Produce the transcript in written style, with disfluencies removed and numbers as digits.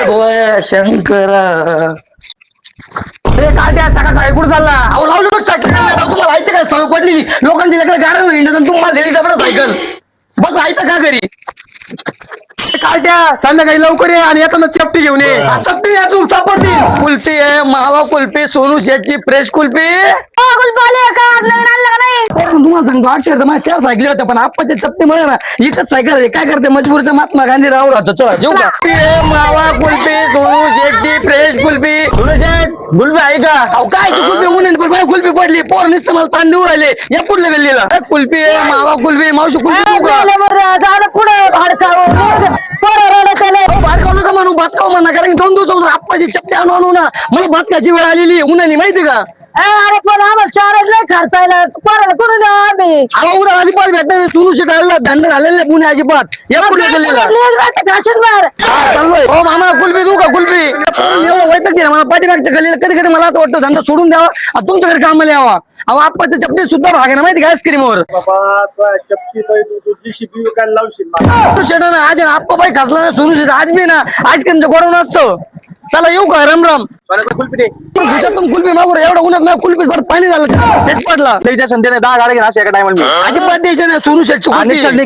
भोय शंकर काय कुठं चालला अहो लावलं बघ सायकल तुम्हाला माहिती काय सवय पडली लोकांची तिकडे गाडी हिंडत तुम्हाला दिली जबरदस्त सायकल बस आहे का घरी काट्या संध्याकाळी लवकर ये आणि येताना चपटी घेऊन ये. चपटी तू सापडतील कुल्फी आहे मावा कुल्फी सोनू शेठची फ्रेश कुल्फी तुम्हाला सांगतो अक्षर माझ्या 4 सायकली होत्या पण आपण ते चपटी मिळे ना एकच सायकल काय करते मजबूरचं महात्मा गांधी राहू राहतो चला जेऊ का मावा कुल्फी सोनू शेठची फ्रेश कुल्फी सोनू शेठ कुल्फी आहे का अहो काय कुल्फी उन्हे कुल्फी पडली पोर नुसतं मला ताण देऊ राहिले या पुढल्या गल्लीला कुल्फी आहे मावा कुल्फी मावशी कुल्फी म्हणू भात खाऊ म्हणा कारण 2 दिवस आप्पाची चपटी आणू ना मला भात खायची वेळ आलेली उन्हाने माहिती का अरे पण आम्हाला चारच नाही खर्चायला पोराला कुठे द्या आम्ही अहो उद्या अजिबात भेटणार सोनू शेठाला धंड झालेला पुणे अजिबात या पुढे चाललोय हो मामा कुल्फी देऊ का कुल्फी एवढं वैतक नाही मला पाठीमागच्या गल्लीला कधी कधी मला असं वाटतं धंदा सोडून द्यावा तुमच्याकडे कामाला यावा अहो आप्पाच्या चपटी सुद्धा भाग आहे ना माहिती का आईस्क्रीमवर शेठानं आज आप्पा बाई खासला ना सोनू शेठ आज बी ना आईस्क्रीमचं गोडवून असतं चला येऊ का राम राम तुम कुल्फी मागून एवढं उन्हात ना कुल्फी भर पाणी झालं तेच पडला 10 गाड्या घेऊन अशा एका टायमाला अजिबात द्यायचं नाही सोनू शेठची कुल्फी